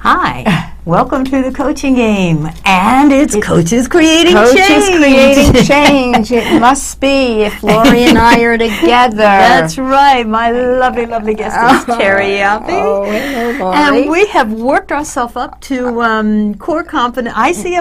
Hi, welcome to the coaching game, and it's Coaches Creating Change. Coaches Creating Change. It must be if Laurie and I are together. That's right. My lovely, lovely guest is Terry Yoffe. Oh, hello, Laurie. And we have worked ourselves up to ICF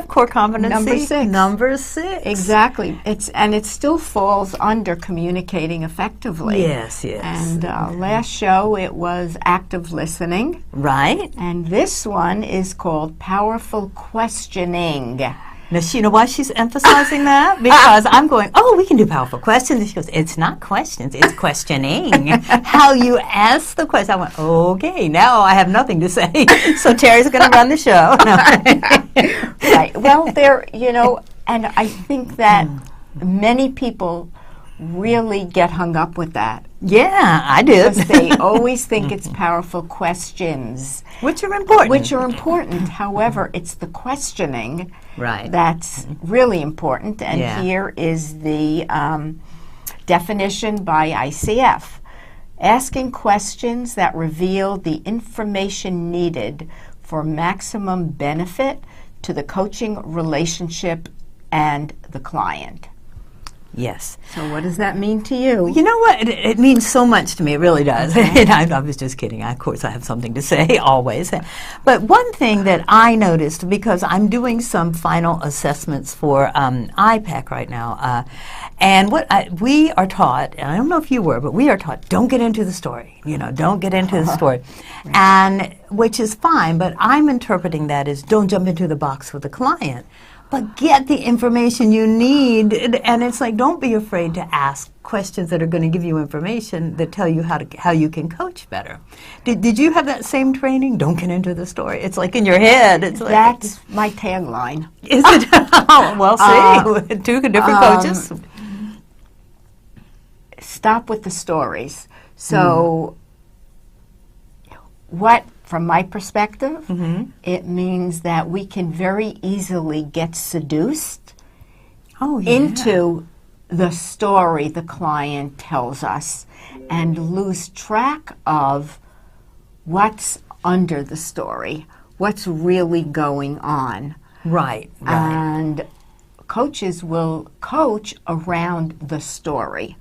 Core Competency. Number 6. Exactly. It still falls under communicating effectively. Yes, yes. And last show it was active listening. Right. And this one is called powerful questioning. Now, you know why she's emphasizing that? Because I'm going, we can do powerful questions. And she goes, it's not questions, it's questioning. How you ask the question. I went, okay, now I have nothing to say. So Terry's going to run the show. Right. Well, and I think that many people really get hung up with that. Yeah, I do. Because they always think it's powerful questions. Which are important. However, it's the questioning right. that's really important. And here is the definition by ICF. Asking questions that reveal the information needed for maximum benefit to the coaching relationship and the client. Yes. So what does that mean to you? You know what? It means so much to me. It really does. Okay. I was just kidding. Of course, I have something to say, always. But one thing that I noticed, because I'm doing some final assessments for IPAC right now, and what we are taught, and I don't know if you were, but we are taught, don't get into the story. Don't get into the story. Right. And which is fine, but I'm interpreting that as don't jump into the box with the client. But get the information you need, and it's like, don't be afraid to ask questions that are going to give you information that tell you how you can coach better. Did you have that same training? Don't get into the story. It's like in your head. It's like, that's my tagline. Is it? Well, see, two different coaches. Stop with the stories. So, from my perspective, it means that we can very easily get seduced into the story the client tells us and lose track of what's under the story, what's really going on. Right. And coaches will coach around the story.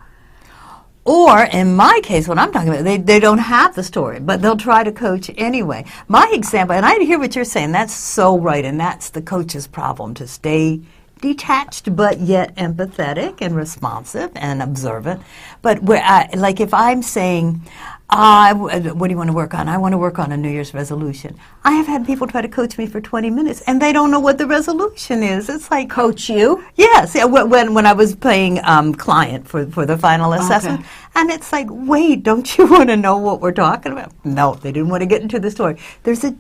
Or, in my case, what I'm talking about, they don't have the story, but they'll try to coach anyway. My example, and I hear what you're saying, that's so right, and that's the coach's problem, to stay detached but yet empathetic and responsive and observant. But like if I'm saying, what do you want to work on? I want to work on a New Year's resolution. I have had people try to coach me for 20 minutes, and they don't know what the resolution is. It's like, coach you? Yes. When I was playing client for the final assessment, and it's like, wait, don't you want to know what we're talking about? No, they didn't want to get into the story. There's a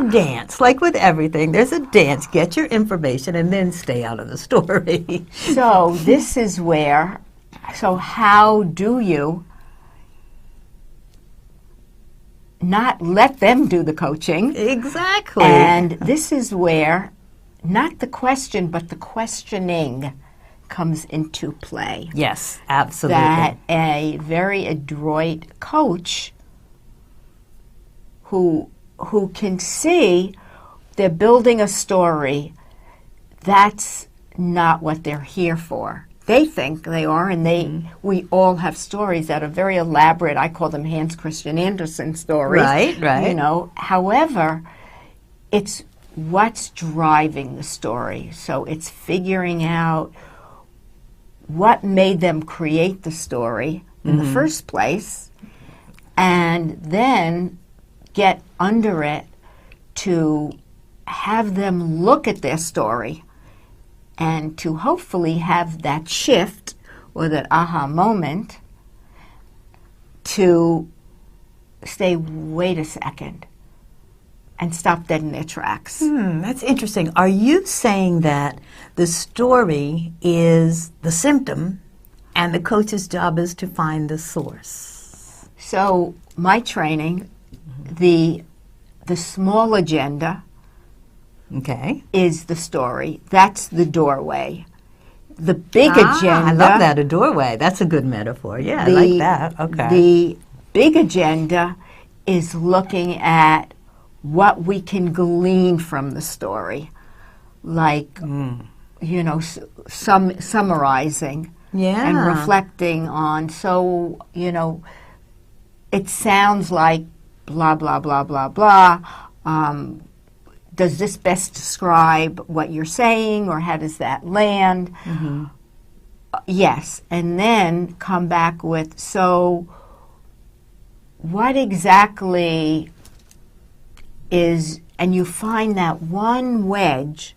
dance, like with everything. There's a dance. Get your information, and then stay out of the story. So this is where. So how do you not let them do the coaching? Exactly. And this is where not the question, but the questioning comes into play. Yes, absolutely. That a very adroit coach who can see they're building a story, that's not what they're here for. They think they are, and we all have stories that are very elaborate. I call them Hans Christian Andersen stories. Right. However, it's what's driving the story. So it's figuring out what made them create the story in the first place, and then get under it to have them look at their story and to hopefully have that shift or that aha moment to say, wait a second, and stop dead in their tracks. That's interesting. Are you saying that the story is the symptom and the coach's job is to find the source? So my training, the small agenda is the story. That's the doorway. The big agenda. I love that, a doorway. That's a good metaphor. Yeah, I like that. Okay. The big agenda is looking at what we can glean from the story, like summarizing and reflecting on. So it sounds like blah blah blah blah blah. Does this best describe what you're saying, or how does that land? Mm-hmm. Yes, and then come back with, so what exactly is, and you find that one wedge,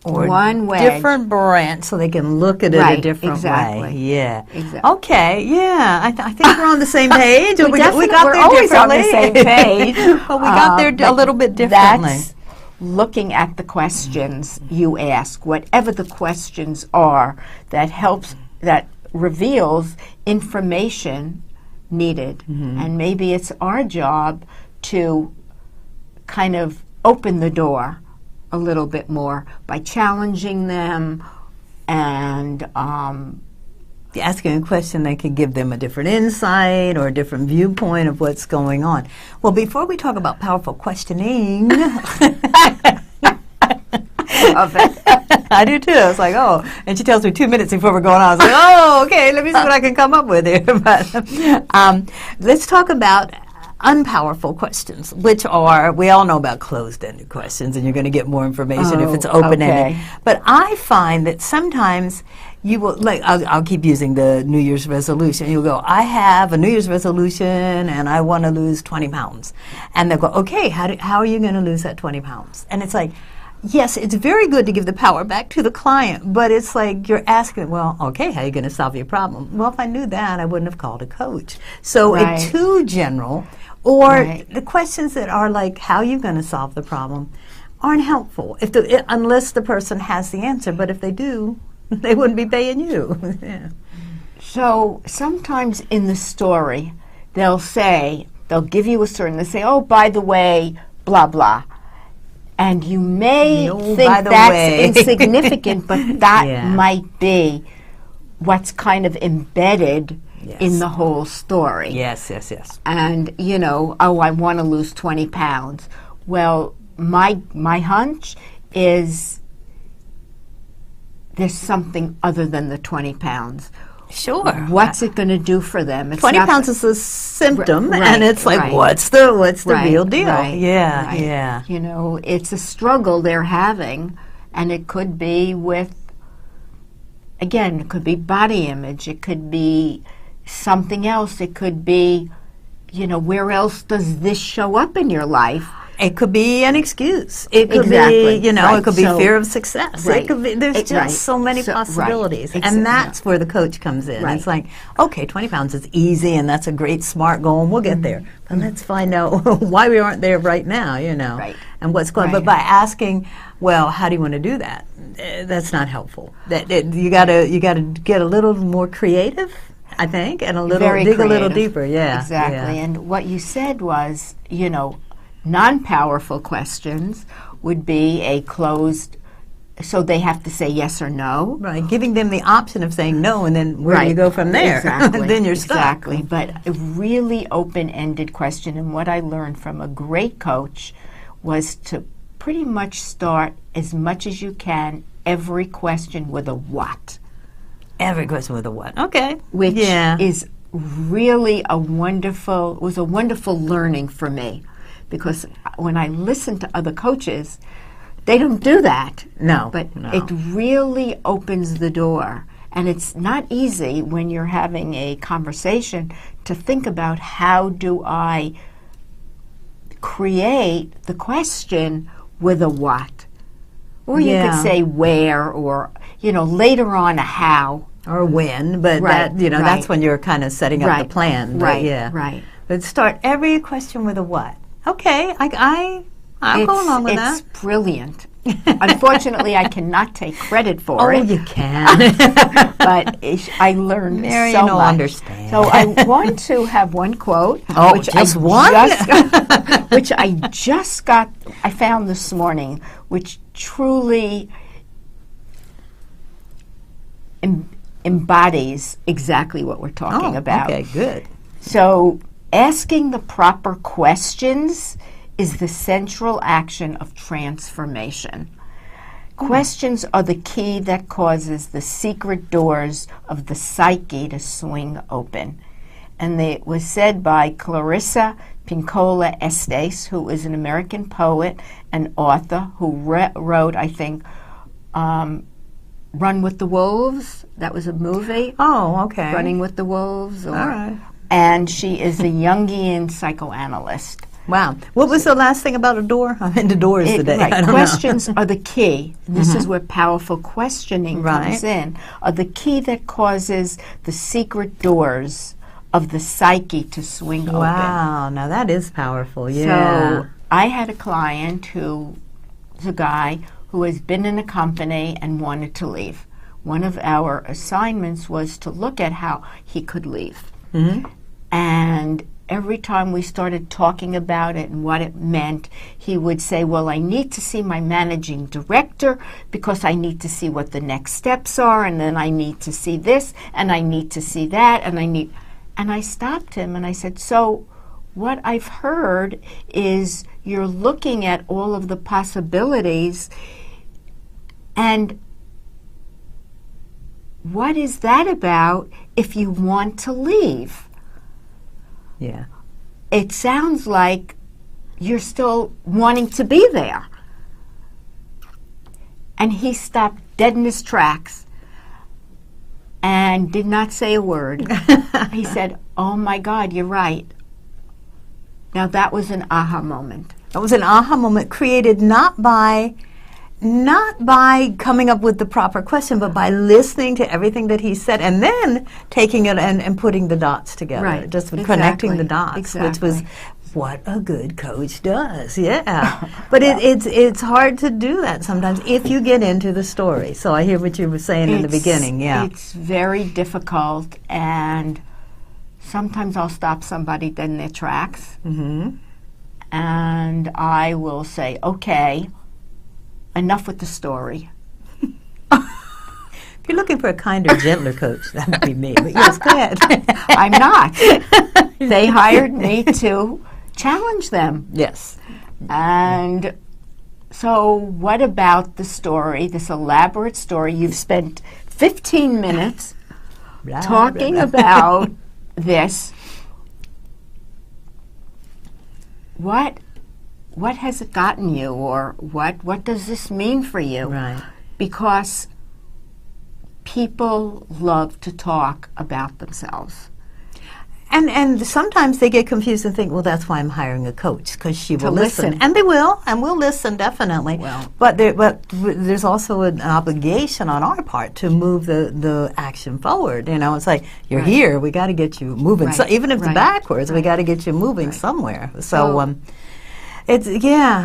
different branch, so they can look at it a different way. Yeah. Exactly. Okay. Yeah. I think we're on the same page. we got we're there always differently. On the same page. But we got there a little bit differently. That's looking at the questions you ask, whatever the questions are, that reveals information needed. Mm-hmm. And maybe it's our job to kind of open the door a little bit more by challenging them and asking a question that could give them a different insight or a different viewpoint of what's going on. Well, before we talk about powerful questioning, love it. I do too. I was like, oh, and she tells me 2 minutes before we're going on. I was like, oh, okay, let me see what I can come up with here. But let's talk about unpowerful questions, which are, we all know about closed-ended questions, and you're going to get more information if it's open-ended. Okay. But I find that sometimes you will, like, I'll keep using the New Year's resolution. You'll go, I have a New Year's resolution, and I want to lose 20 pounds. And they'll go, okay, how are you going to lose that 20 pounds? And it's like, yes, it's very good to give the power back to the client, but it's like you're asking, well, okay, how are you going to solve your problem? Well, if I knew that, I wouldn't have called a coach. So it's too general, or the questions that are like, how are you going to solve the problem, aren't helpful unless the person has the answer. But if they do, they wouldn't be paying you. Yeah. So sometimes in the story, they'll give you a story, and they say, oh, by the way, blah, blah. And you may think that's insignificant, but that might be what's kind of embedded in the whole story. Yes. And, I want to lose 20 pounds. Well, my hunch is there's something other than the 20 pounds. Sure. What's it going to do for them? It's 20 pounds is a symptom, and it's like, what's the real deal? Yeah. It's a struggle they're having, and it could be it could be body image. It could be something else. It could be, where else does this show up in your life? It could be an excuse. It could be, it could be fear of success. It could be, there's just so many possibilities. And that's where the coach comes in. It's like, okay, 20 pounds is easy, and that's a great, smart goal, and we'll get there. But let's find out why we aren't there right now, and what's going on. But by asking, well, how do you want to do that? That's not helpful. You gotta get a little more creative, I think, and dig a little deeper. Yeah. Exactly. And what you said was, non-powerful questions would be a closed, so they have to say yes or no. Right, giving them the option of saying no, and then where do you go from there? Exactly. Then you're stuck. Exactly, but a really open-ended question, and what I learned from a great coach was to pretty much start as much as you can every question with a what. Every question with a what, okay. Which is really a wonderful learning for me. Because when I listen to other coaches, they don't do that. No. But it really opens the door. And it's not easy when you're having a conversation to think about, how do I create the question with a what? Or you could say where, or, later on a how. Or when, but that's when you're kind of setting up the plan. Right. But start every question with a what. Okay, I'll go along with that. It's brilliant. Unfortunately, I cannot take credit for it. Oh, you can. But I learned Mary, so much. Understand. So I want to have one quote. Which I found this morning, which truly embodies exactly what we're talking about. Okay, good. So asking the proper questions is the central action of transformation. Questions are the key that causes the secret doors of the psyche to swing open. And it was said by Clarissa Pinkola Estes, who is an American poet and author who wrote, I think, Run with the Wolves. That was a movie. Oh, okay. Running with the Wolves. All right. And she is a Jungian psychoanalyst. Wow. What was the last thing about a door? I'm into doors today. Right. I don't Questions are the key. And this is where powerful questioning comes in. Are the key that causes the secret doors of the psyche to swing open. Wow. Now that is powerful. Yeah. So I had a client who is a guy who has been in a company and wanted to leave. One of our assignments was to look at how he could leave. And every time we started talking about it and what it meant, he would say, well, I need to see my managing director because I need to see what the next steps are, and then I need to see this, and I need to see that, and I stopped him and I said, so what I've heard is you're looking at all of the possibilities, and what is that about if you want to leave? Yeah. It sounds like you're still wanting to be there. And he stopped dead in his tracks and did not say a word. He said, oh my God, you're right. Now that was an aha moment. That was an aha moment created not by coming up with the proper question, but by listening to everything that he said and then taking it and putting the dots together. Right. Just Exactly. connecting the dots, Exactly. which was what a good coach does. Yeah. But it's hard to do that sometimes if you get into the story. So I hear what you were saying in the beginning. Yeah. It's very difficult, and sometimes I'll stop somebody dead in their tracks. And I will say, okay, enough with the story. If you're looking for a kinder, gentler coach, that would be me. But yes, go ahead. I'm not. They hired me to challenge them. Yes. And so what about the story, this elaborate story? You've spent 15 minutes talking about this. What has it gotten you, or what does this mean for you? Right. Because people love to talk about themselves. And sometimes they get confused and think, well, that's why I'm hiring a coach, because she will listen. And they will, and we'll listen, definitely. Well. But there's also an obligation on our part to move the action forward. You know, it's like, you're here, we got to get you moving. So even if it's backwards, we got to get you moving somewhere. So, it's,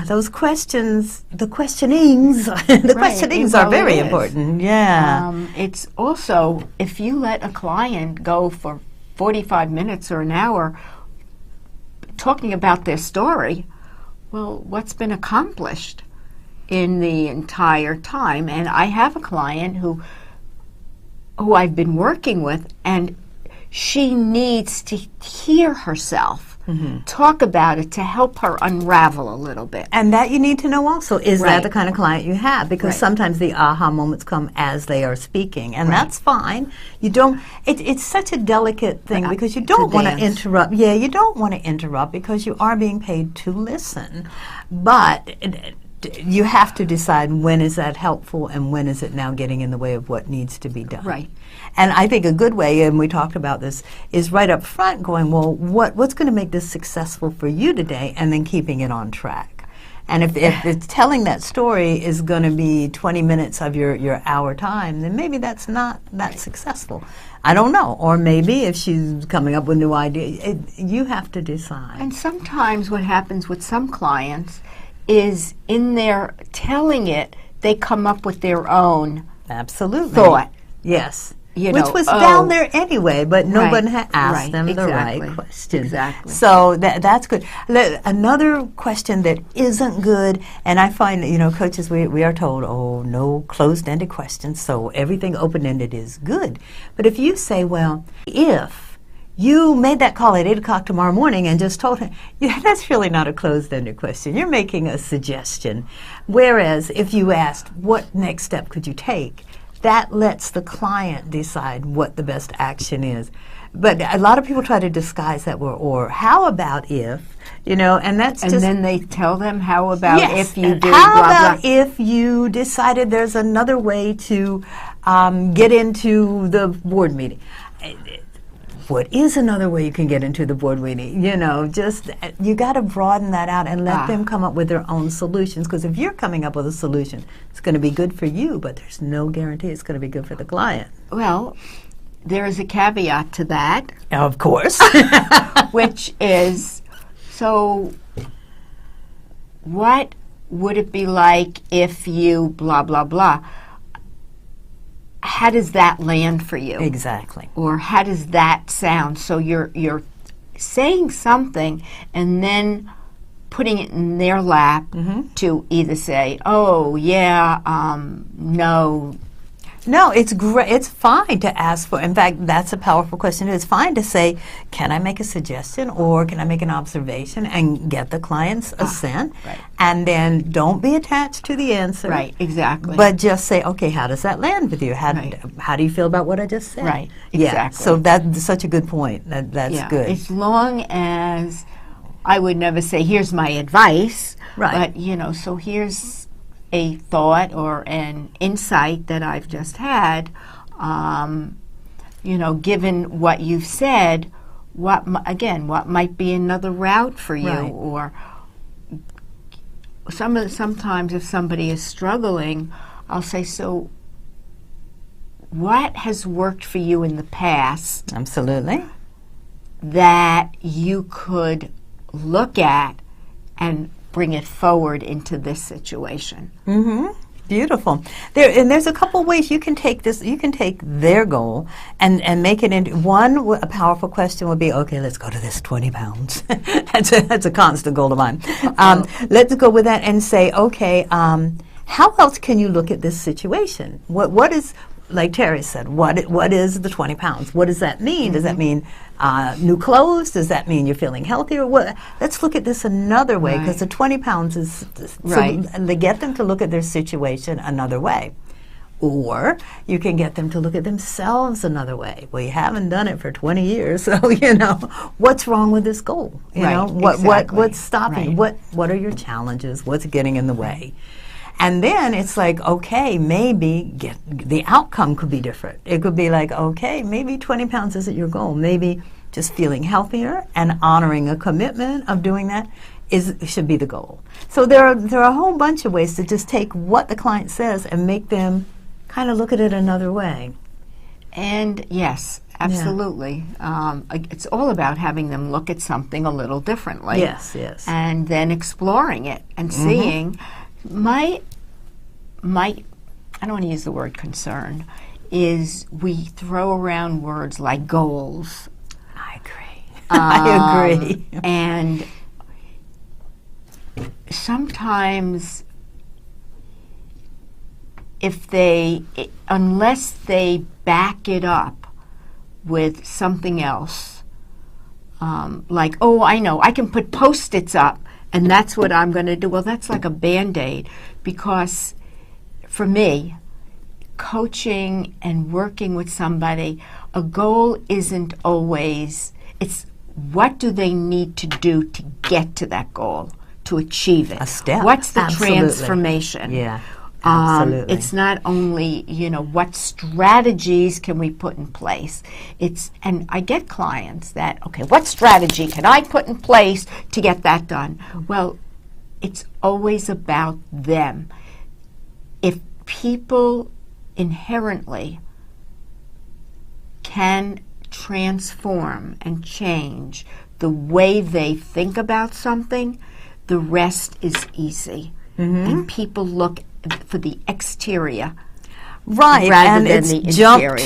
those questions, the questionings, questionings are very important. Yeah. It's also, if you let a client go for 45 minutes or an hour talking about their story, well, what's been accomplished in the entire time? And I have a client who I've been working with, and she needs to hear herself talk about it to help her unravel a little bit. And that you need to know also, is that the kind of client you have? Because Right. sometimes the aha moments come as they are speaking, and that's fine. You don't, it's such a delicate thing because you don't want to interrupt. Yeah, you don't want to interrupt because you are being paid to listen. But you have to decide when is that helpful and when is it now getting in the way of what needs to be done. Right. And I think a good way, and we talked about this, is right up front going, well, what's going to make this successful for you today, and then keeping it on track. And if it's telling that story is going to be 20 minutes of your hour time, then maybe that's not that successful. I don't know. Or maybe if she's coming up with new ideas, you have to decide. And sometimes what happens with some clients is in their telling it, they come up with their own thought. Yes. You Which know, was down there anyway, but no one had asked right, them the exactly, right question. exactly. So that's good. Another question that isn't good, and I find that, coaches, we are told, oh, no closed-ended questions, so everything open-ended is good. But if you say, well, if you made that call at 8 o'clock tomorrow morning and just told him, yeah, that's really not a closed-ended question. You're making a suggestion. Whereas if you asked, what next step could you take, that lets the client decide what the best action is. But a lot of people try to disguise that word, or how about if, and that's and just... then they tell them, how about Yes, if you did how blah, about blah. if you decided there's another way to get into the board meeting? What is another way you can get into the board meeting? You got to broaden that out and let them come up with their own solutions. Because if you're coming up with a solution, it's going to be good for you, but there's no guarantee it's going to be good for the client. Well, there is a caveat to that. Of course. Which is, so what would it be like if you blah, blah, blah? How does that land for you? Exactly. Or how does that sound? So you're saying something and then putting it in their lap to either say, oh, yeah, no. No, it's great. It's fine to ask for. In fact, that's a powerful question. It's fine to say, "Can I make a suggestion, or can I make an observation?" and get the client's assent. Right. And then don't be attached to the answer. Right. Exactly. But just say, "Okay, how does that land with you? How do you feel about what I just said?" Right. Yeah. Exactly. So that's such a good point. That's good. As long as I would never say, "Here's my advice." Right. But so here's a thought or an insight that I've just had, given what you've said, what might be another route for you, Right. or sometimes if somebody is struggling, I'll say, so what has worked for you in the past Absolutely. that you could look at and bring it forward into this situation? Mm-hmm. Beautiful. There's a couple ways you can take this. You can take their goal and make it into one. A powerful question would be, okay, let's go to this 20 pounds. that's a constant goal of mine. Let's go with that and say, okay, how else can you look at this situation? What is, like Terry said, what is the 20 pounds? What does that mean? Does that mean new clothes? Does that mean you're feeling healthier? Let's look at this another way, because the 20 pounds is... Right. So they get them to look at their situation another way. Or you can get them to look at themselves another way. Well, you haven't done it for 20 years, so, what's wrong with this goal? What's stopping? Right. What are your challenges? What's getting in the way? And then it's like, okay, maybe the outcome could be different. It could be like, okay, maybe 20 pounds isn't your goal. Maybe just feeling healthier and honoring a commitment of doing that should be the goal. So there are a whole bunch of ways to just take what the client says and make them kind of look at it another way. And yes, absolutely. It's all about having them look at something a little differently. Yes. And then exploring it and seeing. My I don't want to use the word concern, is we throw around words like goals. I agree. I agree. And sometimes unless they back it up with something else, like, oh, I know, I can put Post-its up, and that's what I'm going to do. Well, that's like a Band-Aid, because for me, coaching and working with somebody, a goal isn't always, it's what do they need to do to get to that goal, to achieve it. A step. What's the Absolutely. transformation? Yeah. Absolutely. It's not only, what strategies can we put in place. And I get clients that, okay, what strategy can I put in place to get that done? Well, it's always about them. If people inherently can transform and change the way they think about something, the rest is easy. And people look for the exterior. Right, rather and than it's the jump interior.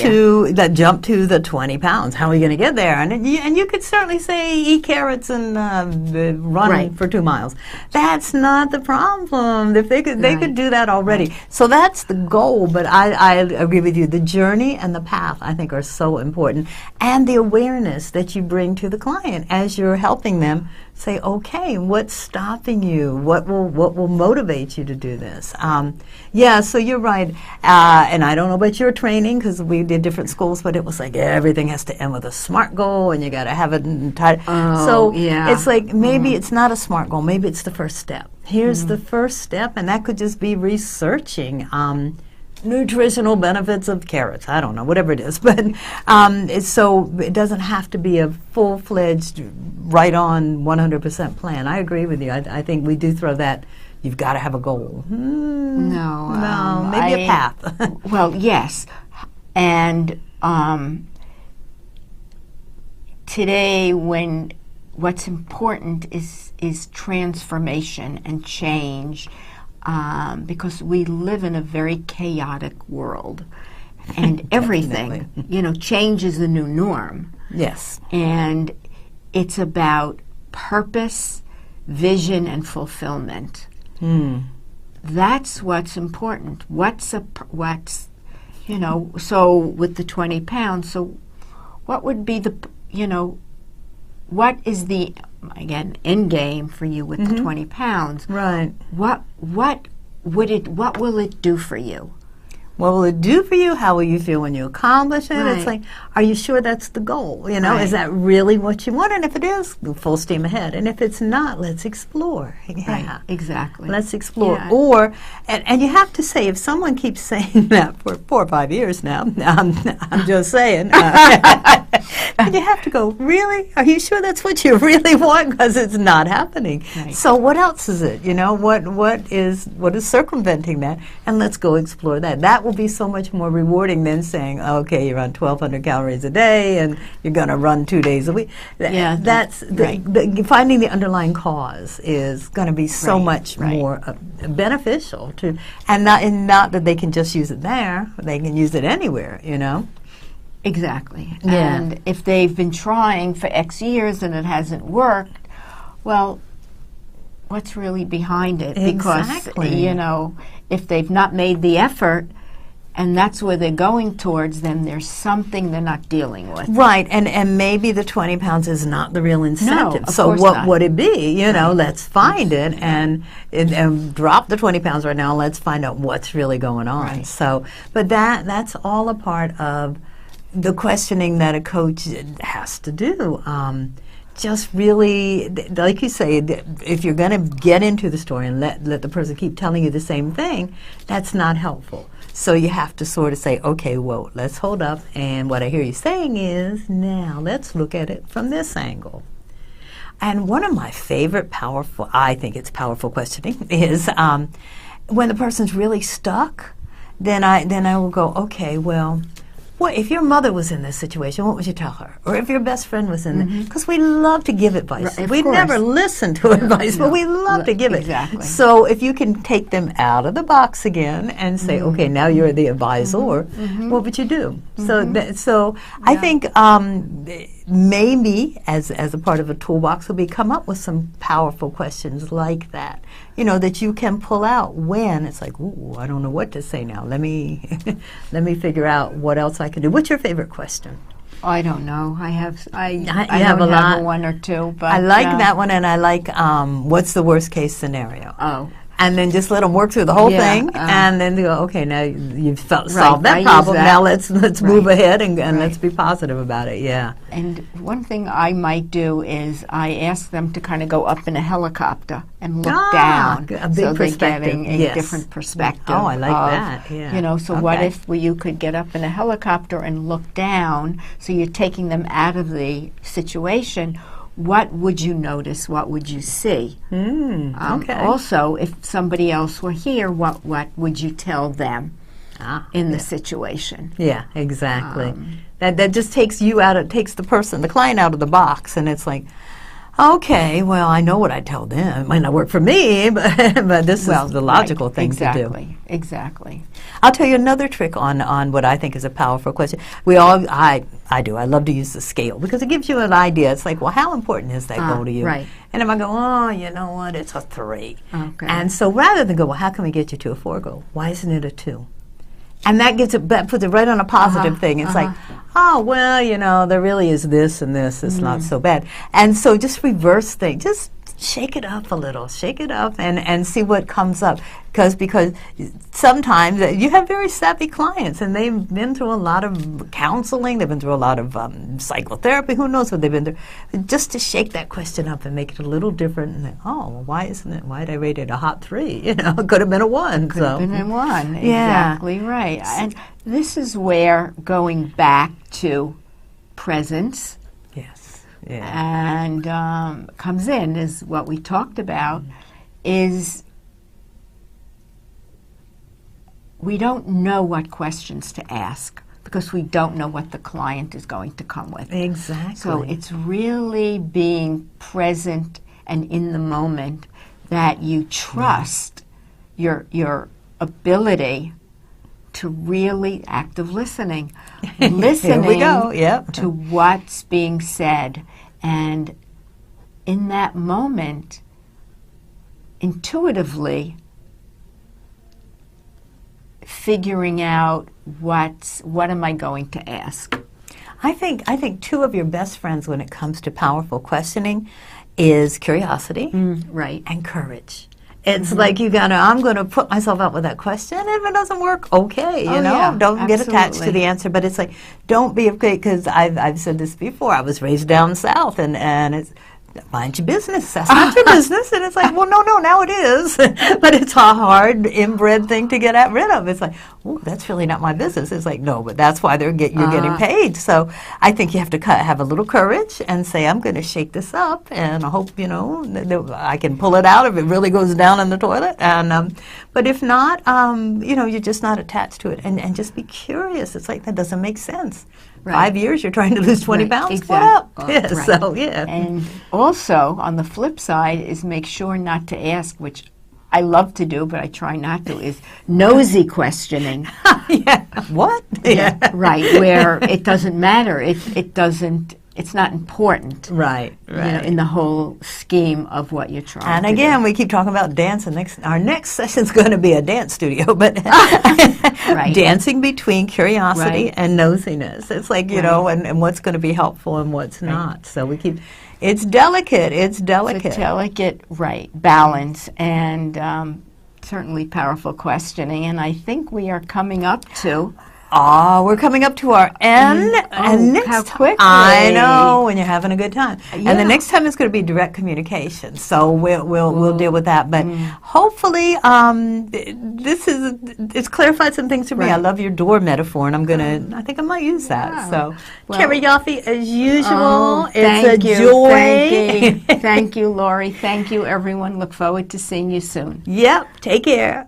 to the 20 pounds. How are you going to get there? And you could certainly say eat carrots and run Right. for 2 miles. That's not the problem. If they could Right. do that already. Right. So that's the goal. But I agree with you. The journey and the path, I think, are so important, and the awareness that you bring to the client as you're helping them. Say, okay, what's stopping you? What will motivate you to do this? Yeah, so you're right. And I don't know about your training, because we did different schools, but it was like everything has to end with a SMART goal, and you got to have it tied. Oh, so yeah. it's like maybe it's not a SMART goal. Maybe it's the first step. Here's the first step, and that could just be researching nutritional benefits of carrots. I don't know, whatever it is. But so it doesn't have to be a full-fledged, right-on 100% plan. I agree with you. I think we do throw that, you've got to have a goal. No, Maybe a path. Well, yes. And today, what's important is transformation and change. Because we live in a very chaotic world, and everything, change is the new norm. Yes. And it's about purpose, vision, and fulfillment. That's what's important. So with the 20 pounds, so what would be what is the, again, end game for you with the 20 pounds? Right. What will it do for you? What will it do for you? How will you feel when you accomplish it? Right. It's like, are you sure that's the goal? Right. Is that really what you want? And if it is, full steam ahead. And if it's not, let's explore. Yeah. Right. Exactly. Let's explore. Yeah. Or, and you have to say, if someone keeps saying that for 4 or 5 years now, I'm just saying, and you have to go, really? Are you sure that's what you really want? Because it's not happening. Right. So what else is it? What is circumventing that? And let's go explore that. That will be so much more rewarding than saying, okay, you're on 1,200 calories a day and you're going to run 2 days a week. Yeah, That's right. Finding the underlying cause is going to be so much right. more beneficial to, and not that they can just use it there. They can use it anywhere. Exactly. Yeah. And if they've been trying for X years and it hasn't worked, well, what's really behind it? Exactly. Because, if they've not made the effort and that's where they're going towards, then there's something they're not dealing with. Right, and maybe the 20 pounds is not the real incentive. No, of so course what not. would it be? Let's find it and drop the 20 pounds right now. And let's find out what's really going on. Right. So, but that's all a part of the questioning that a coach has to do. Just really, like you say, if you're going to get into the story and let the person keep telling you the same thing, that's not helpful. So you have to sort of say, okay, well, let's hold up. And what I hear you saying is, now let's look at it from this angle. And one of my favorite I think it's powerful questioning, is when the person's really stuck, then I will go, okay, well, what if your mother was in this situation, what would you tell her? Or if your best friend was in there? Because we love to give advice. Of We course. never listen to advice, but we love to give Exactly. it. So if you can take them out of the box again and say, okay, now you're the advisor, what would you do? So I think maybe as a part of a toolbox will be come up with some powerful questions like that, that you can pull out when it's like, ooh, I don't know what to say now. Let me figure out what else I can do. What's your favorite question? I don't know. I have don't a have lot. a one or two, but I like that one, and I like what's the worst case scenario? Oh. And then just let them work through the whole Yeah, thing, and then they go, okay, now you've solved I that use problem. that. Now let's move ahead and Right. let's be positive about it. Yeah. And one thing I might do is I ask them to kind of go up in a helicopter and look down. A big so perspective. they're getting a Yes. different perspective. Oh, I like of, that. Yeah. So what Okay. if you could get up in a helicopter and look down, so you're taking them out of the situation. What would you notice? What would you see? Okay. Also, if somebody else were here, what would you tell them in the situation? Yeah, exactly. That just takes you out. It takes the client out of the box, and it's like, okay, well, I know what I tell them. It might not work for me, but this is the logical thing to do. Exactly. Exactly. I'll tell you another trick on what I think is a powerful question. I do. I love to use the scale because it gives you an idea. It's like, well, how important is that goal to you? Right. And if I go, oh, you know what, it's a 3. Okay. And so rather than go, well, how can we get you to a 4, go, why isn't it a 2? And that puts it right on a positive thing. It's like, oh, well, you know, there really is this and this. It's not so bad. And so just reverse things. Just shake it up a little. Shake it up and see what comes up. Because sometimes you have very savvy clients, and they've been through a lot of counseling. They've been through a lot of psychotherapy. Who knows what they've been through. Just to shake that question up and make it a little different. And then, oh, well, why did I rate it a hot 3? You know, it could have been a 1. Could have been a 1. Yeah. Exactly right. And this is where going back to presence and comes in, is what we talked about, is we don't know what questions to ask because we don't know what the client is going to come with. Exactly. So it's really being present and in the moment, that you trust your ability to really active listening. Listening Here we go. Yep. to what's being said. And in that moment, intuitively figuring out what am I going to ask. I think 2 of your best friends when it comes to powerful questioning is curiosity Right. and courage. It's like I'm going to put myself out with that question, and if it doesn't work, okay, you know, yeah, don't get attached to absolutely. the answer. But it's like, don't be afraid, because I've said this before. I was raised down south, and it's mind your business. That's not your business. And it's like, well, no, now it is. But it's a hard inbred thing to get rid of. It's like, oh, that's really not my business. It's like, no, but that's why you're getting paid. So I think you have to have a little courage and say, I'm going to shake this up, and I hope, you know, that I can pull it out if it really goes down in the toilet. And but if not, you know, you're just not attached to it. And just be curious. It's like, that doesn't make sense. Right. 5 years, you're trying to lose 20 pounds. Exactly. What up? Yeah, Right. So, yeah. And also, on the flip side, is make sure not to ask, which I love to do, but I try not to, is nosy questioning. Yeah. What? Yeah. Right, where it doesn't matter. It doesn't. It's not important. Right. You know, in the whole scheme of what you're trying And to again, do. we keep talking about dance, and our next session's going to be a dance studio, but Right. dancing between curiosity Right. and nosiness. It's like, you Right. know, and what's going to be helpful and what's not. So we keep, it's delicate. It's delicate. It's a delicate, right, balance, and certainly powerful questioning. And I think we are coming up to... We're coming up to our end. And next how time, quickly. I know, when you're having a good time. Yeah. And the next time is going to be direct communication. So we'll deal with that. But hopefully, it's clarified some things for me. Right. I love your door metaphor, and I think I might use that. Wow. So, Well, Carrie Yoffe, as usual, Oh, it's thank a you, joy. Thank you. Thank you, Laurie. Thank you, everyone. Look forward to seeing you soon. Yep. Take care.